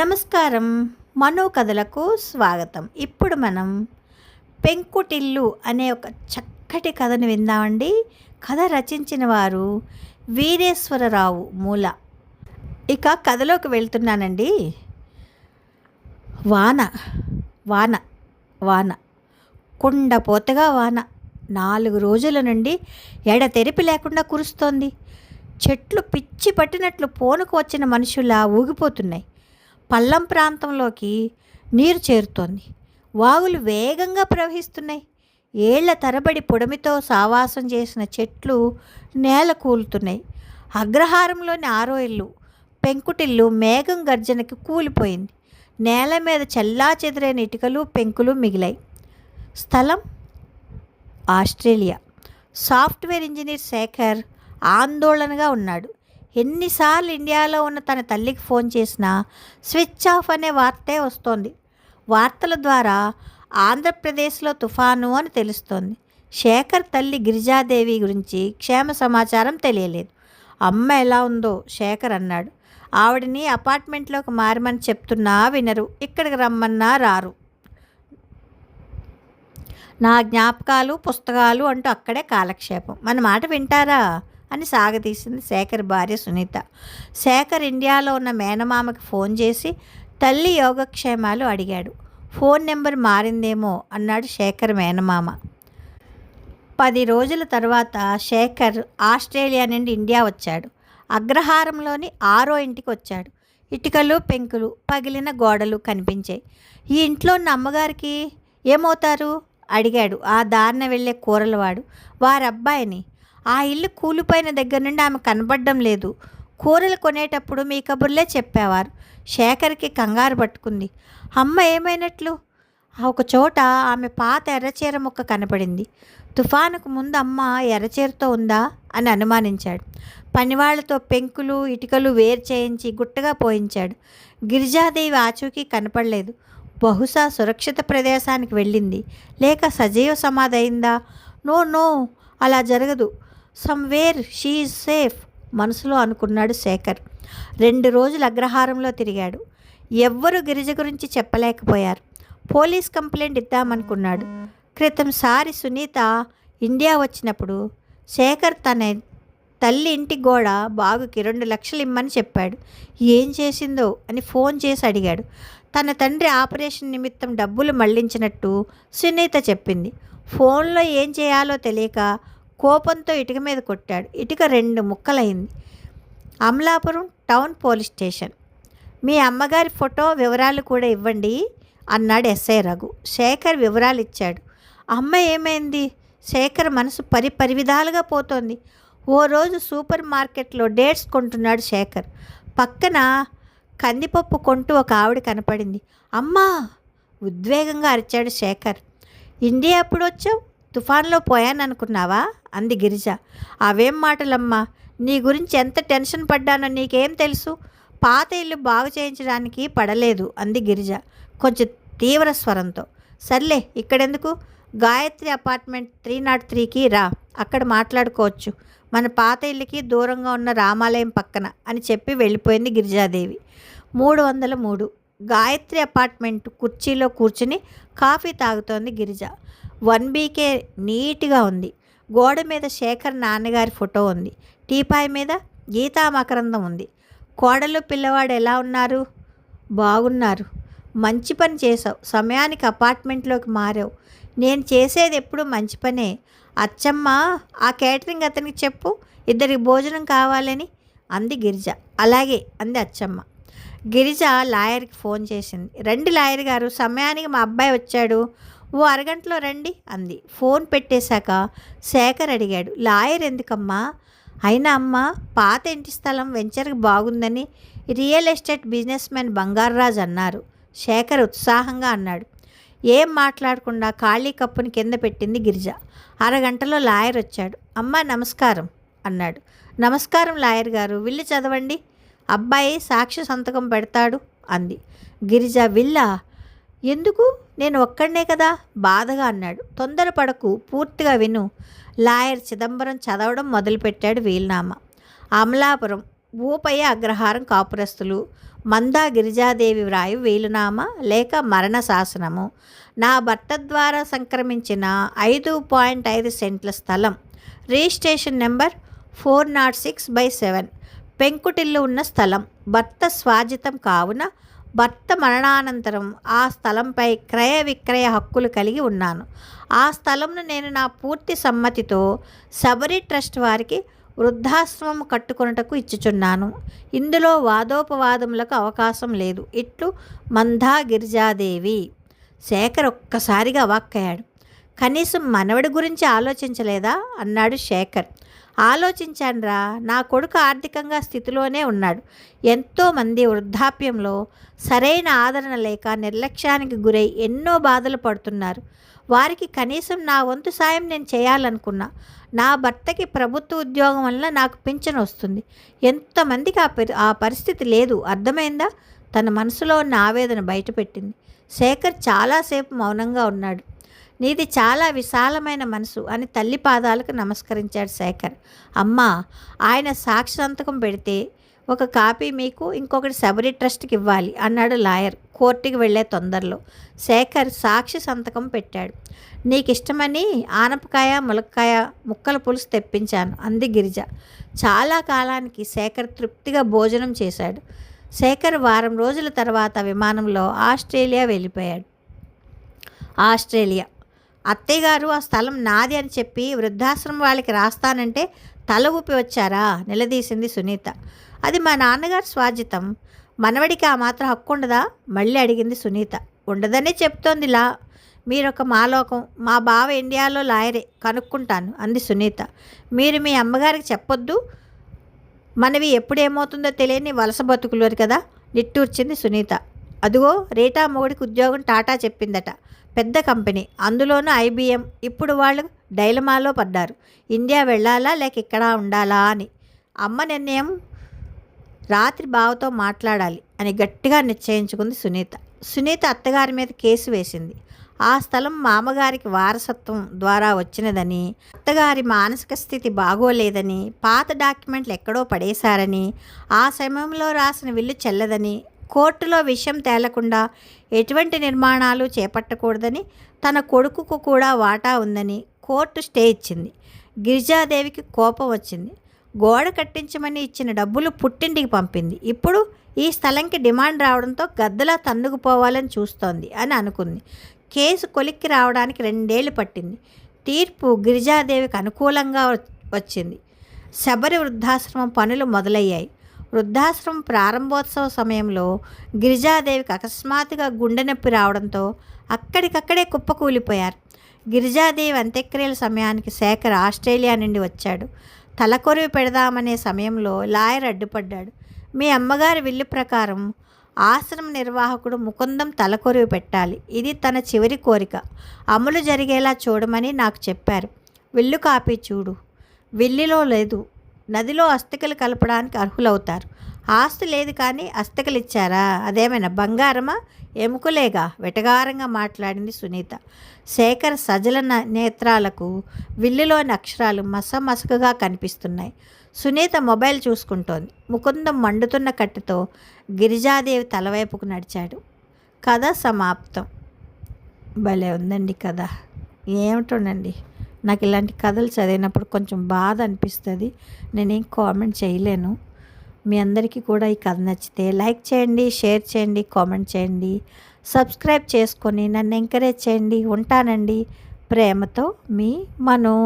నమస్కారం, మనో కథలకు స్వాగతం. ఇప్పుడు మనం పెంకుటిల్లు అనే ఒక చక్కటి కథను విందామండి. కథ రచించిన వారు వీరేశ్వరరావు మూల. ఇక కథలోకి వెళ్తున్నానండి. వాన వాన వాన కుండపోతగా వాన 4 రోజుల నుండి ఎడతెరిపి లేకుండా కురుస్తోంది. చెట్లు పిచ్చి పట్టినట్లు పోనుకు వచ్చిన మనుషులా ఊగిపోతున్నాయి. పల్లం ప్రాంతంలోకి నీరు చేరుతోంది. వాగులు వేగంగా ప్రవహిస్తున్నాయి. ఏళ్ల తరబడి పొడమితో సావాసం చేసిన చెట్లు నేల కూలుతున్నాయి. అగ్రహారంలోని 6వ ఇల్లు పెంకుటిల్లు మేఘం గర్జనకి కూలిపోయింది. నేల మీద చెల్లాచెదురైన ఇటుకలు పెంకులు మిగిలాయి. స్థలం ఆస్ట్రేలియా. సాఫ్ట్వేర్ ఇంజనీర్ శేఖర్ ఆందోళనగా ఉన్నాడు. ఎన్నిసార్లు ఇండియాలో ఉన్న తన తల్లికి ఫోన్ చేసినా స్విచ్ ఆఫ్ అనే వార్తే వస్తోంది. వార్తల ద్వారా ఆంధ్రప్రదేశ్లో తుఫాను అని తెలుస్తోంది. శేఖర్ తల్లి గిరిజాదేవి గురించి క్షేమ సమాచారం తెలియలేదు. అమ్మ ఎలా ఉందో శేఖర్ అన్నాడు. ఆవిడని అపార్ట్మెంట్లోకి మారమని చెప్తున్నా వినరు. ఇక్కడికి రమ్మన్నా రారు. నా జ్ఞాపకాలు పుస్తకాలు అంటూ అక్కడే కాలక్షేపం. మన మాట వింటారా అని సాగతీసింది శేఖర్ భార్య సునీత. శేఖర్ ఇండియాలో ఉన్న మేనమామకి ఫోన్ చేసి తల్లి యోగక్షేమాలు అడిగాడు. ఫోన్ నెంబర్ మారిందేమో అన్నాడు శేఖర్ మేనమామ. 10 రోజుల తర్వాత శేఖర్ ఆస్ట్రేలియా నుండి ఇండియా వచ్చాడు. అగ్రహారంలోని 6వ ఇంటికి వచ్చాడు. ఇటుకలు పెంకులు పగిలిన గోడలు కనిపించాయి. ఈ ఇంట్లో ఉన్న అమ్మగారికి ఏమవుతారు అడిగాడు ఆ దారిన వెళ్ళే కూరలవాడు. వారబ్బాయిని. ఆ ఇల్లు కూలిపోయిన దగ్గర నుండి ఆమె కనబడడం లేదు. కూరలు కొనేటప్పుడు మీ కబుర్లే చెప్పేవారు. శేఖర్కి కంగారు పట్టుకుంది. అమ్మ ఏమైనట్లు? ఒక చోట ఆమె పాత ఎర్రచీర ముక్క కనపడింది. తుఫానుకు ముందు అమ్మ ఎర్రచీరతో ఉందా అని అనుమానించాడు. పనివాళ్లతో పెంకులు ఇటుకలు వేరు చేయించి గుట్టగా పోయించాడు. గిరిజాదేవి ఆచూకీ కనపడలేదు. బహుశా సురక్షిత ప్రదేశానికి వెళ్ళింది, లేక సజీవ సమాధి అయిందా? నో, అలా జరగదు. సమ్వేర్ షీ ఈజ్ సేఫ్ మనసులో అనుకున్నాడు శేఖర్. 2 రోజులు అగ్రహారంలో తిరిగాడు. ఎవ్వరూ గిరిజ గురించి చెప్పలేకపోయారు. పోలీస్ కంప్లైంట్ ఇద్దామనుకున్నాడు. క్రితంసారి సునీత ఇండియా వచ్చినప్పుడు శేఖర్ తన తల్లి ఇంటి గోడ బాగుకి 2 లక్షలు ఇమ్మని చెప్పాడు. ఏం చేసిందో అని ఫోన్ చేసి అడిగాడు. తన తండ్రి ఆపరేషన్ నిమిత్తం డబ్బులు మళ్లించినట్టు సునీత చెప్పింది. ఫోన్లో ఏం చేయాలో తెలియక కోపంతో ఇటుక మీద కొట్టాడు. ఇటుక 2 ముక్కలైంది. Amalapuram town police station. మీ అమ్మగారి ఫోటో వివరాలు కూడా ఇవ్వండి అన్నాడు ఎస్ఐ రఘు. శేఖర్ వివరాలు ఇచ్చాడు. అమ్మ ఏమైంది? శేఖర్ మనసు పరివిధాలుగా పోతోంది. ఓ రోజు సూపర్ మార్కెట్లో డేట్స్ కొంటున్నాడు శేఖర్. పక్కన కందిపప్పు కొంటూ ఒక ఆవిడ కనపడింది. అమ్మా! ఉద్వేగంగా అరిచాడు శేఖర్. ఇండియా ఎప్పుడు వచ్చావు? తుఫాన్లో పోయాననుకున్నావా అంది గిరిజ. అవేం మాటలమ్మా, నీ గురించి ఎంత టెన్షన్ పడ్డానో నీకేం తెలుసు? పాత ఇల్లు బాగు చేయించడానికి పడలేదు అంది గిరిజ కొంచెం తీవ్ర స్వరంతో. సర్లే, ఇక్కడెందుకు? గాయత్రి అపార్ట్మెంట్ 303కి రా, అక్కడ మాట్లాడుకోవచ్చు. మన పాత ఇల్లుకి దూరంగా ఉన్న రామాలయం పక్కన అని చెప్పి వెళ్ళిపోయింది గిరిజాదేవి. 303 గాయత్రి అపార్ట్మెంట్. కుర్చీలో కూర్చుని కాఫీ తాగుతోంది గిరిజ. 1BK నీట్గా ఉంది. గోడ మీద శేఖర్ నాన్నగారి ఫోటో ఉంది. టీపాయ్ మీద గీతా మకరందం ఉంది. కోడలు పిల్లవాడు ఎలా ఉన్నారు? బాగున్నారు. మంచి పని చేసావు. సమయానికి అపార్ట్మెంట్లోకి మారావు. నేను చేసేది ఎప్పుడు మంచి పనే. అచ్చమ్మ, ఆ కేటరింగ్ అతనికి చెప్పు, ఇద్దరికి భోజనం కావాలని అంది గిరిజ. అలాగే అంది అచ్చమ్మ. గిరిజ లాయర్కి ఫోన్ చేసింది. రండి లాయర్ గారు, సమయానికి మా అబ్బాయి వచ్చాడు, ఓ అరగంటలో రండి అంది. ఫోన్ పెట్టేశాక శేఖర్ అడిగాడు, లాయర్ ఎందుకమ్మా? అయినా అమ్మ, పాత ఇంటి స్థలం వెంచర్కి బాగుందని real estate business man Bangararaju అన్నారు. శేఖర్ ఉత్సాహంగా అన్నాడు. ఏం మాట్లాడకుండా ఖాళీ కప్పుని కింద పెట్టింది గిరిజ. అరగంటలో లాయర్ వచ్చాడు. అమ్మా నమస్కారం అన్నాడు. నమస్కారం లాయర్ గారు, విల్లు చదవండి, అబ్బాయి సాక్షి సంతకం పెడతాడు అంది. గిరిజ, విల్లా? ఎందుకు? నేను ఒక్కడినే కదా బాధగా అన్నాడు. తొందరపడకు, పూర్తిగా విను. లాయర్ చిదంబరం చదవడం మొదలుపెట్టాడు వీలునామా. అమలాపురం భూపయ్య అగ్రహారం కాపురస్తులు మందా గిరిజాదేవి వ్రాయు వీలునామా లేక మరణ శాసనము. నా భర్త ద్వారా సంక్రమించిన 5.5 సెంట్ల స్థలం, రిజిస్ట్రేషన్ నెంబర్ 406/7, పెంకుటిల్లు ఉన్న స్థలం, భర్త స్వాజితం కావున భర్త మరణానంతరం ఆ స్థలంపై క్రయ విక్రయ హక్కులు కలిగి ఉన్నాను. ఆ స్థలంను నేను నా పూర్తి సమ్మతితో శబరి ట్రస్ట్ వారికి వృద్ధాశ్రమం కట్టుకొనుటకు ఇచ్చుచున్నాను. ఇందులో వాదోపవాదములకు అవకాశం లేదు. ఇట్లు మందా గిరిజాదేవి. శేఖర్ ఒక్కసారిగా అవాక్కయ్యాడు. కనీసం మనవడి గురించి ఆలోచించలేదా అన్నాడు శేఖర్. ఆలోచించానురా, నా కొడుకు ఆర్థికంగా స్థితిలోనే ఉన్నాడు. ఎంతోమంది వృద్ధాప్యంలో సరైన ఆదరణ లేక నిర్లక్ష్యానికి గురై ఎన్నో బాధలు పడుతున్నారు. వారికి కనీసం నా వంతు సాయం నేను చేయాలనుకున్నా. నా భర్తకి ప్రభుత్వ ఉద్యోగం వల్ల నాకు పింఛను వస్తుంది. ఎంతమందికి ఆ పరిస్థితి లేదు, అర్థమైందా? తన మనసులో ఉన్న ఆవేదన బయటపెట్టింది. శేఖర్ చాలాసేపు మౌనంగా ఉన్నాడు. నీది చాలా విశాలమైన మనసు అని తల్లి పాదాలకు నమస్కరించాడు శేఖర్. అమ్మా, ఆయన సాక్షి సంతకం పెడితే ఒక కాపీ మీకు, ఇంకొకటి శబరి ట్రస్ట్కి ఇవ్వాలి అన్నాడు లాయర్ కోర్టుకి వెళ్లే తొందరలో. శేఖర్ సాక్షి సంతకం పెట్టాడు. నీకు ఇష్టమని ఆనపకాయ ములక్కాయ ముక్కల పులుసు తెప్పించాను అంది గిరిజ. చాలా కాలానికి శేఖర్ తృప్తిగా భోజనం చేశాడు. శేఖర్ వారం రోజుల తర్వాత విమానంలో ఆస్ట్రేలియా వెళ్ళిపోయాడు. ఆస్ట్రేలియా. అత్తయ్య గారు ఆ స్థలం నాది అని చెప్పి వృద్ధాశ్రమం వాళ్ళకి రాస్తానంటే తల ఊపి వచ్చారా నిలదీసింది సునీత. అది మా నాన్నగారు స్వాజితం, మనవడికి ఆ మాత్రం హక్కు ఉండదా మళ్ళీ అడిగింది సునీత. ఉండదనే చెప్తోందిలా. మీరొక మాలోకం, మా బావ ఇండియాలో లాయరే, కనుక్కుంటాను అంది సునీత. మీరు మీ అమ్మగారికి చెప్పొద్దు, మనవి ఎప్పుడేమవుతుందో తెలియని వలస బతుకులు కదా నిట్టూర్చింది సునీత. అదుగో రీటా మొగుడికి ఉద్యోగం టాటా చెప్పిందట, పెద్ద కంపెనీ, అందులోనూ IBM. ఇప్పుడు వాళ్ళు డైలమాలో పడ్డారు, ఇండియా వెళ్ళాలా లేక ఇక్కడ ఉండాలా అని. అమ్మ నిర్ణయం రాత్రి బావతో మాట్లాడాలి అని గట్టిగా నిశ్చయించుకుంది సునీత. సునీత అత్తగారి మీద కేసు వేసింది. ఆ స్థలం మామగారికి వారసత్వం ద్వారా వచ్చినదని, అత్తగారి మానసిక స్థితి బాగోలేదని, పాత డాక్యుమెంట్లు ఎక్కడో పడేశారని, ఆ సమయంలో రాసిన విల్లు చెల్లదని, కోర్టులో విషయం తేలకుండా ఎటువంటి నిర్మాణాలు చేపట్టకూడదని, తన కొడుకుకు కూడా వాటా ఉందని కోర్టు స్టే ఇచ్చింది. గిరిజాదేవికి కోపం వచ్చింది. గోడ కట్టించమని ఇచ్చిన డబ్బులు పుట్టింటికి పంపింది. ఇప్పుడు ఈ స్థలంకి డిమాండ్ రావడంతో గద్దలా తన్నుకుపోవాలని చూస్తోంది అని అనుకుంది. కేసు కొలిక్కి రావడానికి 2 ఏళ్లు పట్టింది. తీర్పు గిరిజాదేవికి అనుకూలంగా వచ్చింది. శబరి వృద్ధాశ్రమం పనులు మొదలయ్యాయి. వృద్ధాశ్రమం ప్రారంభోత్సవ సమయంలో గిరిజాదేవికి అకస్మాత్తుగా గుండె నొప్పి రావడంతో అక్కడికక్కడే కుప్పకూలిపోయారు. గిరిజాదేవి అంత్యక్రియల సమయానికి శేఖర్ ఆస్ట్రేలియా నుండి వచ్చాడు. తలకొరివి పెడదామనే సమయంలో లాయర్ అడ్డుపడ్డాడు. మీ అమ్మగారి విల్లు ప్రకారం ఆశ్రమ నిర్వాహకుడు ముకుందం తలకొరివి పెట్టాలి. ఇది తన చివరి కోరిక. అమలు జరిగేలా చూడమని నాకు చెప్పారు. విల్లు కాపీ చూడు. విల్లులో లేదు. నదిలో అస్థికలు కలపడానికి అర్హులవుతారు. ఆస్తి లేదు కానీ అస్థికలు ఇచ్చారా? అదేమైనా బంగారమా? ఎముకలేగా వెటగారంగా మాట్లాడింది సునీత. శేఖర్ సజల నేత్రాలకు విల్లులోని అక్షరాలు మసమసకగా కనిపిస్తున్నాయి. సునీత మొబైల్ చూసుకుంటోంది. ముకుందం మండుతున్న కట్టెతో గిరిజాదేవి తలవైపుకు నడిచాడు. కథ సమాప్తం. భలే ఉందండి కథ. ఏమిటోనండి, నాకు ఇలాంటి కథలు చదివినప్పుడు కొంచెం బాధ అనిపిస్తుంది. నేనేం కామెంట్ చేయలేను. మీ అందరికీ కూడా ఈ కథ నచ్చితే లైక్ చేయండి, షేర్ చేయండి, కామెంట్ చేయండి, సబ్స్క్రైబ్ చేసుకొని నన్ను ఎంకరేజ్ చేయండి. ఉంటానండి. ప్రేమతో మీ మనో.